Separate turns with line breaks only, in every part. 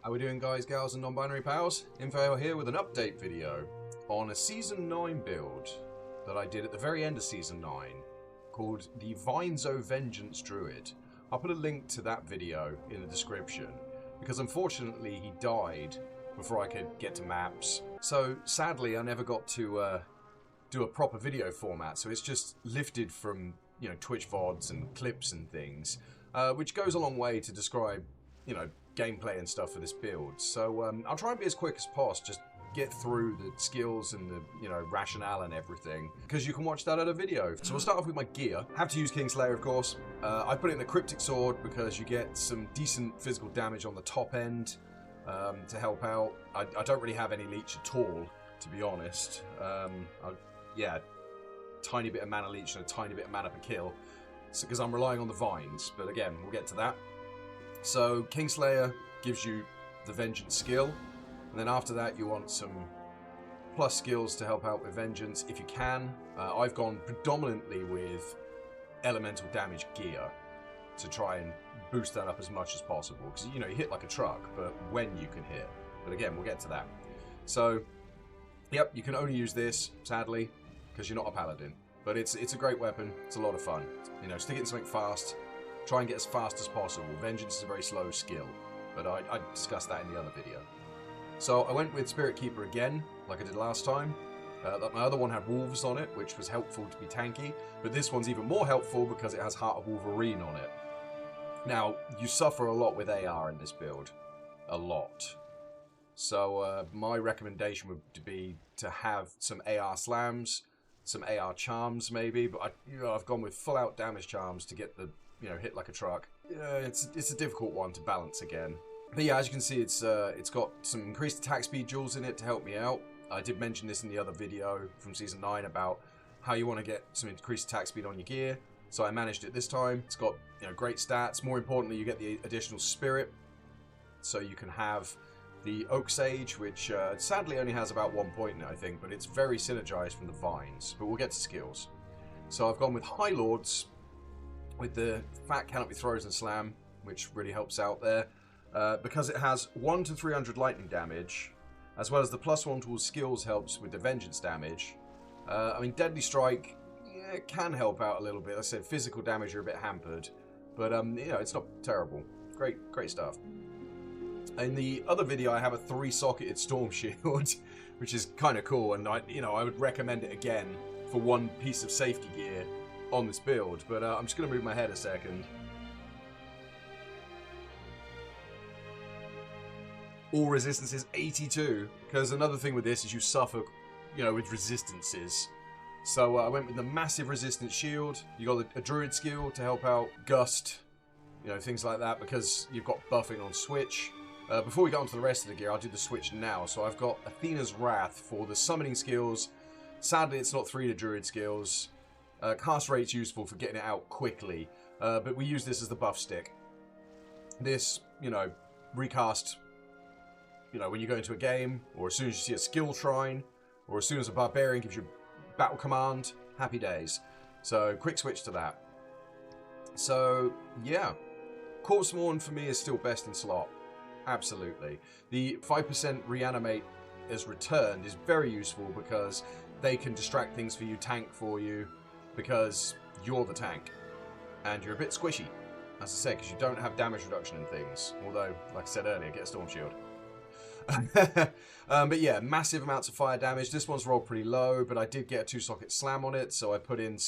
How we doing, guys, gals, and non-binary pals? Info here with an update video on a Season 9 build that I did at the very end of Season 9 called the Vinezo Vengeance Druid. I'll put a link to that video in the description because unfortunately he died before I could get to maps. So sadly I never got to do a proper video format, so it's just lifted from, you know, Twitch VODs and clips and things, which goes a long way to describe, you know, gameplay and stuff for this build. So I'll try and be as quick as possible, just get through the skills and the, you know, rationale and everything, because you can watch that at a video. So we'll start off with my gear. Have to use Kingslayer, of course. I put it in the Cryptic Sword because you get some decent physical damage on the top end to help out. I don't really have any leech at all, to be honest. Yeah, tiny bit of mana leech and a tiny bit of mana per kill, because I'm relying on the vines, but again, we'll get to that. So Kingslayer gives you the Vengeance skill, and then after that you want some plus skills to help out with Vengeance if you can. I've gone predominantly with elemental damage gear to try and boost that up as much as possible, because, you know, you hit like a truck, but when you can hit. But again, we'll get to that. So, yep, you can only use this, sadly, because you're not a paladin. But it's a great weapon, it's a lot of fun. You know, stick it in something fast, try and get as fast as possible. Vengeance is a very slow skill, but I discussed that in the other video. So I went with Spirit Keeper again, like I did last time. My other one had Wolves on it, which was helpful to be tanky, but this one's even more helpful because it has Heart of Wolverine on it. Now, you suffer a lot with AR in this build. A lot. So my recommendation would be to have some AR slams, some AR charms maybe, but I've gone with full out damage charms to get the, you know, hit like a truck. It's a difficult one to balance again. But yeah, as you can see, it's got some increased attack speed jewels in it to help me out. I did mention this in the other video from Season 9 about how you want to get some increased attack speed on your gear. So I managed it this time. It's got, you know, great stats. More importantly, you get the additional spirit. So you can have the Oak Sage, which sadly only has about 1 point in it, I think, but it's very synergized from the vines. But we'll get to skills. So I've gone with High Lords, with the fat canopy throws and slam, which really helps out there. Because it has 1 to 300 lightning damage, as well as the +1 to all skills helps with the vengeance damage. I mean, Deadly Strike, yeah, it can help out a little bit. Like I said, physical damage are a bit hampered, but you know, it's not terrible. Great stuff. In the other video, I have a 3-socketed Storm Shield, which is kind of cool, and I would recommend it again for one piece of safety gear on this build. But I'm just going to move my head a second. All resistance is 82, because another thing with this is you suffer, you know, with resistances. So I went with the massive resistance shield. You got a Druid skill to help out Gust, you know, things like that, because you've got buffing on Switch. Before we get on to the rest of the gear, I'll do the Switch now. So I've got Athena's Wrath for the summoning skills. Sadly, it's not 3 to Druid skills. Cast rate's useful for getting it out quickly, but we use this as the buff stick. This, you know, recast, you know, when you go into a game, or as soon as you see a skill shrine, or as soon as a barbarian gives you battle command, happy days. So, quick switch to that. So, yeah. Corpse Mourn for me is still best in slot. Absolutely. The 5% reanimate as returned is very useful because they can distract things for you, tank for you, because you're the tank. And you're a bit squishy, as I said, because you don't have damage reduction and things. Although, like I said earlier, get a Storm Shield. But yeah, massive amounts of fire damage. This one's rolled pretty low, but I did get a 2-socket slam on it, so I put in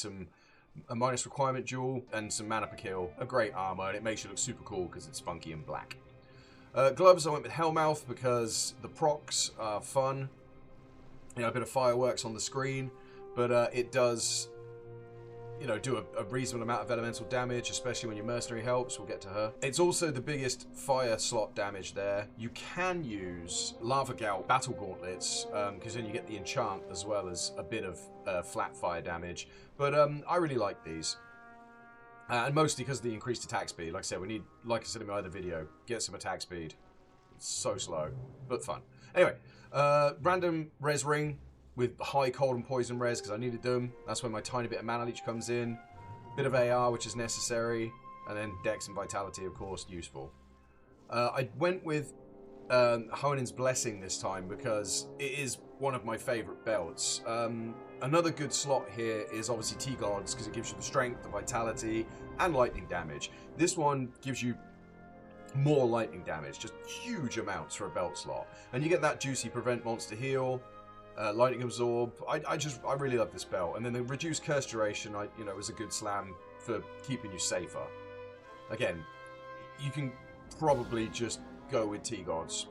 a minus requirement jewel and some mana per kill. A great armor, and it makes you look super cool because it's funky and black. Gloves, I went with Hellmouth because the procs are fun. You know, a bit of fireworks on the screen, but it does, you know, do a reasonable amount of elemental damage, especially when your Mercenary helps. We'll get to her. It's also the biggest fire slot damage there. You can use Lava Gout Battle Gauntlets, because then you get the enchant as well as a bit of flat fire damage. But I really like these. And mostly because of the increased attack speed. Like I said, we need, like I said in my other video, get some attack speed. It's so slow, but fun. Anyway, random res ring with high cold and poison res because I needed them. That's when my tiny bit of mana leech comes in. Bit of AR, which is necessary. And then Dex and Vitality, of course, useful. I went with Honin's Blessing this time because it is one of my favourite belts. Another good slot here is obviously T-Gods because it gives you the strength, the vitality, and lightning damage. This one gives you more lightning damage, just huge amounts for a belt slot. And you get that juicy prevent monster heal, lightning absorb. I really love this belt. And then the reduced curse duration, was a good slam for keeping you safer. Again, you can probably just go with T-Gods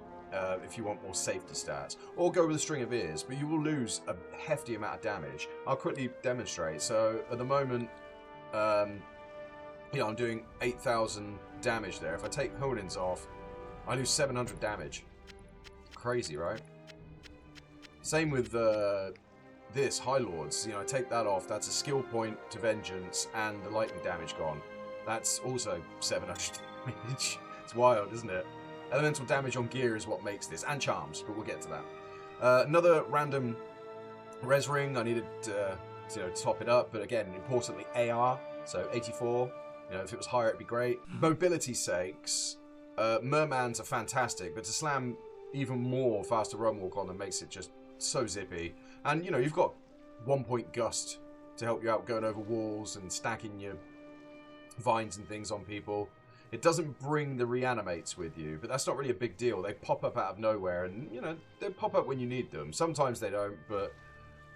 if you want more safety stats, or go with a string of ears, but you will lose a hefty amount of damage. I'll quickly demonstrate. So at the moment, I'm doing 8,000 damage there. If I take Honin's off, I lose 700 damage. Crazy, right? Same with this High Lords. I take that off. That's a skill point to Vengeance, and the lightning damage gone. That's also 700 damage. It's wild, isn't it? Elemental damage on gear is what makes this, and charms, but we'll get to that. Another random res ring. I needed to top it up, but again, importantly, AR, so 84. If it was higher, it'd be great. Mobility's sakes, Mermans are fantastic, but to slam even more faster run walk on them makes it just so zippy. And you've got 1 point gust to help you out going over walls and stacking your vines and things on people. It doesn't bring the reanimates with you, but that's not really a big deal. They pop up out of nowhere, and they pop up when you need them. Sometimes they don't, but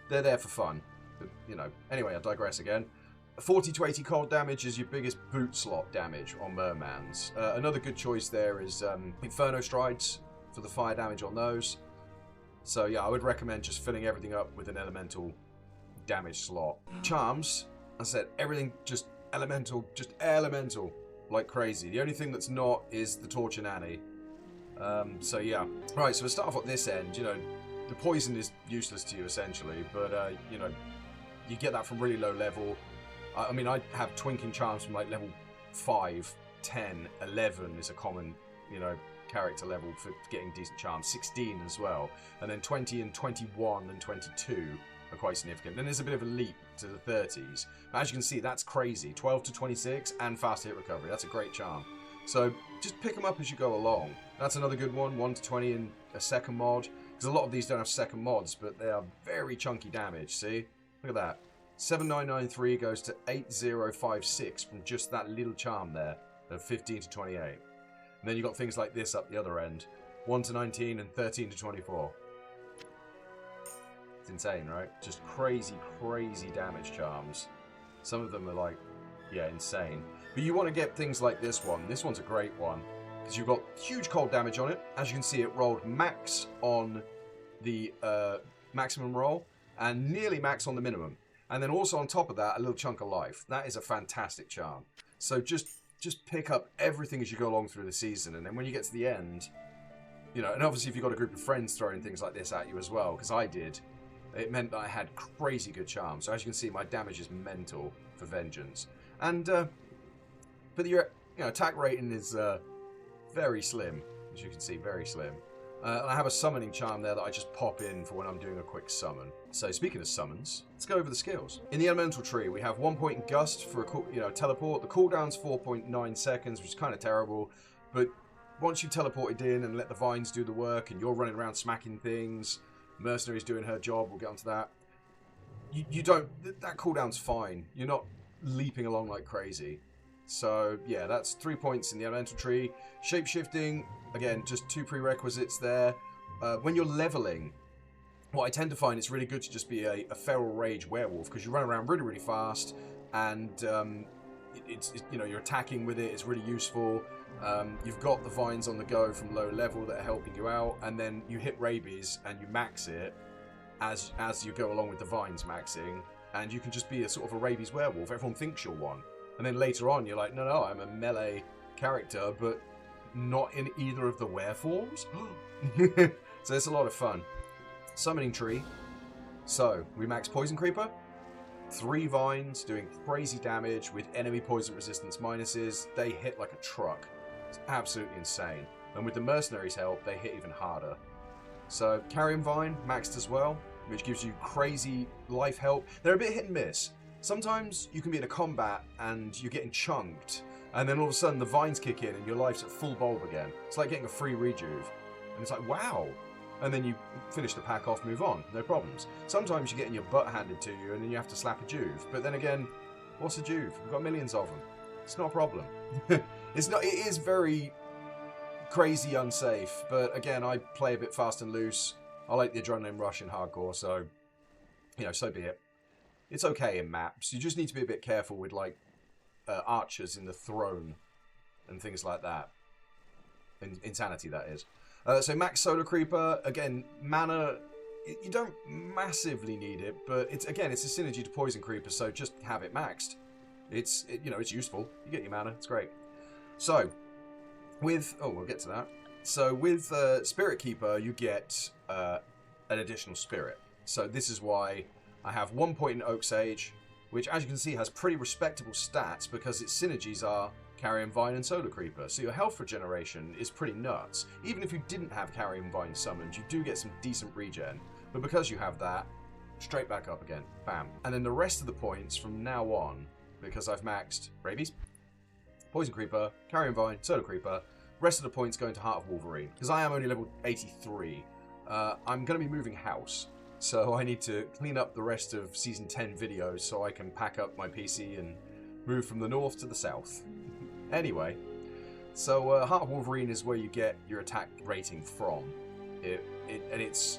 they're there for fun. But, anyway, I digress again. 40 to 80 cold damage is your biggest boot slot damage on Mermans. Another good choice there is Inferno Strides for the fire damage on those. So yeah, I would recommend just filling everything up with an elemental damage slot. Charms, I said everything just elemental, like crazy. The only thing that's not is the Torch and Annie. So yeah. Right, so we start off at this end. The poison is useless to you essentially, but you get that from really low level. I mean, I have Twinking Charms from like level 5, 10, 11 is a common, character level for getting decent charms. 16 as well. And then 20 and 21 and 22 are quite significant. Then there's a bit of a leap to the 30s. But as you can see, that's crazy. 12 to 26 and fast hit recovery. That's a great charm. So just pick them up as you go along. That's another good one. 1 to 20 in a second mod. Because a lot of these don't have second mods, but they are very chunky damage. See? Look at that. 7993 goes to 8056 from just that little charm there of 15 to 28. And then you've got things like this up the other end. 1 to 19 and 13 to 24. It's insane, right? Just crazy, crazy damage charms. Some of them are like, yeah, insane. But you want to get things like this one. This one's a great one. Because you've got huge cold damage on it. As you can see, it rolled max on the maximum roll. And nearly max on the minimum. And then also on top of that, a little chunk of life. That is a fantastic charm. So just pick up everything as you go along through the season. And then when you get to the end, and obviously if you've got a group of friends throwing things like this at you as well, because I did, it meant that I had crazy good charms. So as you can see, my damage is mental for Vengeance. And, but your attack rating is very slim, as you can see, very slim. And I have a summoning charm there that I just pop in for when I'm doing a quick summon. So speaking of summons, let's go over the skills. In the elemental tree, we have 1 point in gust for a teleport. The cooldown's 4.9 seconds, which is kind of terrible. But once you teleported in and let the vines do the work, and you're running around smacking things, Mercenary's doing her job. We'll get onto that. You don't. That cooldown's fine. You're not leaping along like crazy. So yeah, that's 3 points in the elemental tree. Shapeshifting, again, just 2 prerequisites there. When you're leveling, what I tend to find it's really good to just be a feral rage werewolf because you run around really, really fast, and you're attacking with it. It's really useful. You've got the vines on the go from low level that are helping you out, and then you hit rabies and you max it as you go along with the vines maxing, and you can just be a sort of a rabies werewolf. Everyone thinks you're one. And then later on, you're like, no, I'm a melee character, but not in either of the were forms. So it's a lot of fun. Summoning tree. So, we max Poison Creeper. 3 vines doing crazy damage with enemy poison resistance minuses. They hit like a truck. It's absolutely insane. And with the Mercenary's help, they hit even harder. So, Carrion Vine, maxed as well, which gives you crazy life help. They're a bit hit and miss. Sometimes you can be in a combat and you're getting chunked, and then all of a sudden the vines kick in and your life's at full bulb again. It's like getting a free rejuve. And it's like, wow. And then you finish the pack off, move on, no problems. Sometimes you're getting your butt handed to you and then you have to slap a Juve. But then again, what's a Juve? We've got millions of them. It's not a problem. It's not. It is very crazy unsafe, but again, I play a bit fast and loose. I like the adrenaline rush in hardcore, so, you know, so be it. It's okay in maps. You just need to be a bit careful with, like, archers in the throne and things like that. Insanity, that is. So max Solar Creeper, again, mana, you don't massively need it, but it's a synergy to Poison Creeper, so just have it maxed. It's useful. You get your mana, it's great. So, with, we'll get to that. So with Spirit Keeper, you get an additional spirit. So this is why I have 1 point in Oak Sage, which, as you can see, has pretty respectable stats because its synergies are Carrion Vine and Solar Creeper. So your health regeneration is pretty nuts. Even if you didn't have Carrion Vine summoned, you do get some decent regen. But because you have that, straight back up again. Bam. And then the rest of the points from now on, because I've maxed Rabies, Poison Creeper, Carrion Vine, Solar Creeper, rest of the points go into Heart of Wolverine. Because I am only level 83. I'm going to be moving house. So I need to clean up the rest of Season 10 videos so I can pack up my PC and move from the north to the south. Anyway, so Heart of Wolverine is where you get your attack rating from. And it's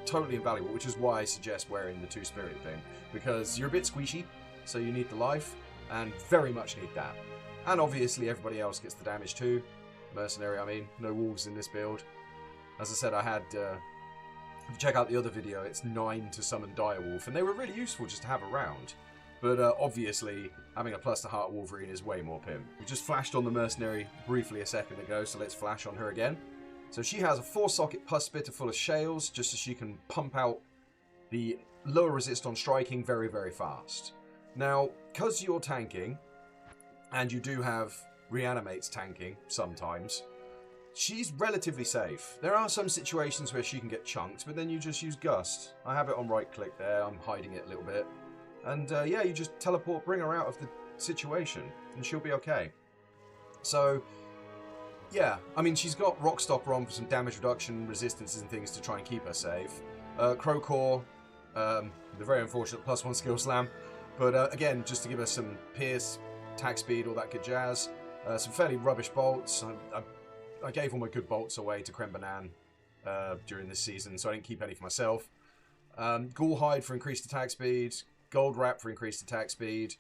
totally invaluable, which is why I suggest wearing the 2 spirit thing. Because you're a bit squishy, so you need the life, and very much need that. And obviously everybody else gets the damage too. Mercenary, I mean. No wolves in this build. As I said, I had... if you check out the other video, it's 9 to summon Direwolf, and they were really useful just to have around. But obviously, having a plus to Heart Wolverine is way more pimp. We just flashed on the Mercenary briefly a second ago, so let's flash on her again. So she has a 4-socket Pus Spitter full of shales, just so she can pump out the lower resist on striking very, very fast. Now, because you're tanking, and you do have Reanimates tanking sometimes, she's relatively safe. There are some situations where she can get chunked, but then you just use Gust. I have it on right click there, I'm hiding it a little bit. And yeah, you just teleport, bring her out of the situation, and she'll be okay. So, yeah, I mean, she's got Rock Stopper on for some damage reduction, resistances and things to try and keep her safe. Crowcore, the very unfortunate +1 skill slam. But again, just to give her some pierce, attack speed, all that good jazz. Some fairly rubbish bolts. I gave all my good bolts away to Creme Banan during this season, so I didn't keep any for myself. Ghoul Hide for increased attack speed, Gold Wrap for increased attack speed,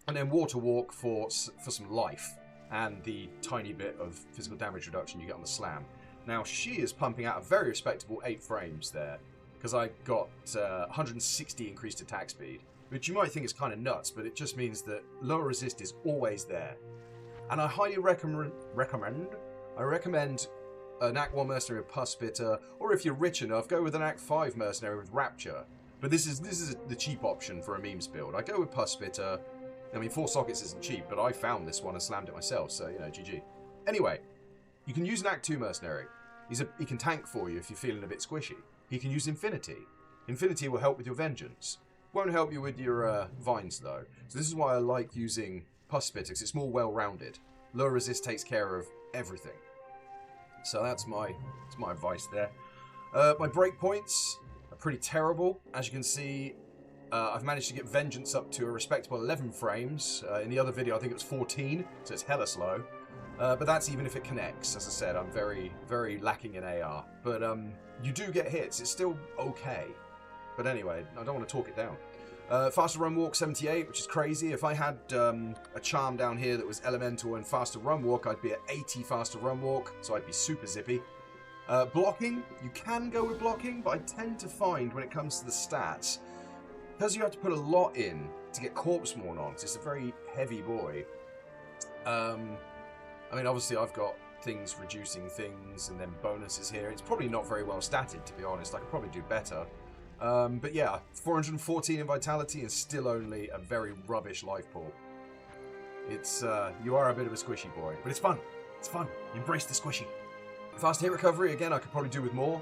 and then Water Walk for some life, and the tiny bit of physical damage reduction you get on the slam. Now, she is pumping out a very respectable 8 frames there, because I got 160 increased attack speed, which you might think is kind of nuts, but it just means that lower resist is always there. And I highly recommend an Act 1 Mercenary with Pus Spitter, or if you're rich enough, go with an Act 5 Mercenary with Rapture. But this is the cheap option for a memes build. I go with Pus Spitter. I mean, 4 sockets isn't cheap, but I found this one and slammed it myself, so, you know, GG. Anyway, you can use an Act 2 Mercenary. He can tank for you if you're feeling a bit squishy. He can use Infinity. Infinity will help with your Vengeance. Won't help you with your Vines, though. So this is why I like using Pus Spitter, because it's more well-rounded. Low resist takes care of everything. So that's my advice there. My breakpoints are pretty terrible. As you can see, I've managed to get Vengeance up to a respectable 11 frames. In the other video, I think it was 14, so it's hella slow. But that's even if it connects. As I said, I'm very, very lacking in AR. But you do get hits. It's still okay. But anyway, I don't want to talk it down. Faster Run Walk 78, which is crazy. If I had a charm down here that was Elemental and Faster Run Walk, I'd be at 80 Faster Run Walk, so I'd be super zippy. Blocking, you can go with blocking, but I tend to find when it comes to the stats, because you have to put a lot in to get Corpse Mourn on, because it's a very heavy boy. I mean, obviously I've got things reducing things and then bonuses here. It's probably not very well statted, to be honest. I could probably do better. But yeah, 414 in Vitality and still only a very rubbish life pool. It's, you are a bit of a squishy boy, but it's fun. It's fun. Embrace the squishy. Fast hit recovery, again, I could probably do with more.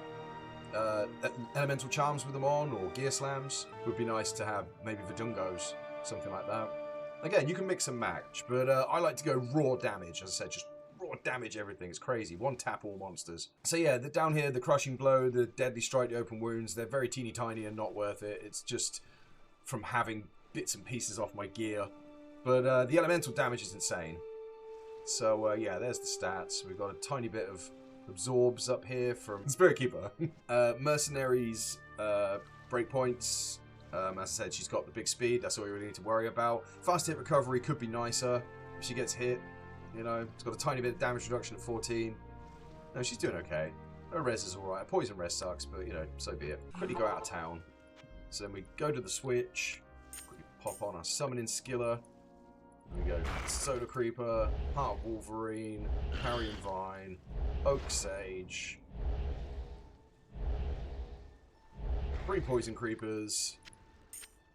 Elemental charms with them on, or gear slams. Would be nice to have maybe Verdungos, something like that. Again, you can mix and match, but I like to go raw damage, as I said, just raw damage everything. It's crazy. One tap all monsters. So yeah, down here, the Crushing Blow, the Deadly Strike, the Open Wounds, they're very teeny tiny and not worth it. It's just from having bits and pieces off my gear. But the elemental damage is insane. So yeah, there's the stats. We've got a tiny bit of absorbs up here from Spirit Keeper. Mercenary's breakpoints. As I said, she's got the big speed. That's all we really need to worry about. Fast hit recovery could be nicer if she gets hit. You know, it's got a tiny bit of damage reduction at 14. No, she's doing okay. Her res is alright. Poison res sucks, but you know, so be it. Quickly go out of town. So then we go to the switch. Quickly pop on our summoning skiller. There we go. Solar Creeper, Heart of Wolverine, Carrion Vine, Oak Sage. 3 Poison Creepers.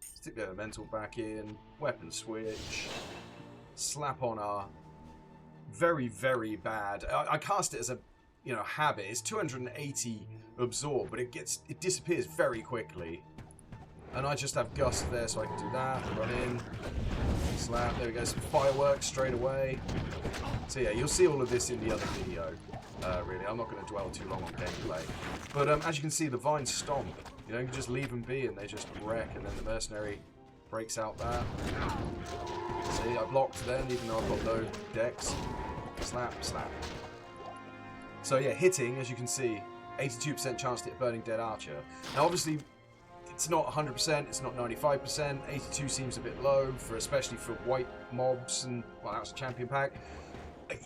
Stick the elemental back in. Weapon switch. Slap on our very, very bad. I cast it as a, you know, habit. It's 280 absorb, but it disappears very quickly. And I just have Gust there, so I can do that. Run in, slap. There we go. Some fireworks straight away. So yeah, you'll see all of this in the other video. Really, I'm not going to dwell too long on gameplay. But as you can see, the vines stomp. You know, you can just leave them be and they just wreck, and then the Mercenary breaks out that. See, I blocked then, even though I've got no decks. Slap, slap. So yeah, hitting, as you can see, 82% chance to hit Burning Dead Archer. Now obviously, it's not 100%, it's not 95%. 82 seems a bit low, especially for white mobs and, well, that's a champion pack.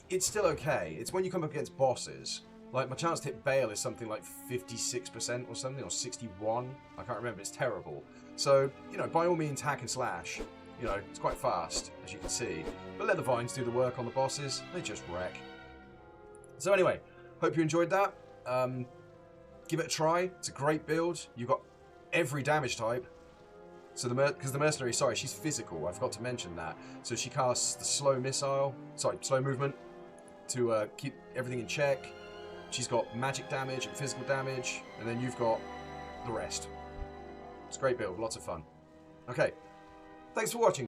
It's still okay. It's when you come up against bosses. Like, my chance to hit Bale is something like 56% or something, or 61. I can't remember. It's terrible. So, you know, by all means, hack and slash. You know, it's quite fast, as you can see. But let the vines do the work on the bosses. They just wreck. So anyway, hope you enjoyed that. Give it a try. It's a great build. You've got every damage type. So because the Mercenary, sorry, she's physical. I forgot to mention that. So she casts the slow movement to keep everything in check. She's got magic damage and physical damage, and then you've got the rest. It's a great build, lots of fun. Okay, thanks for watching.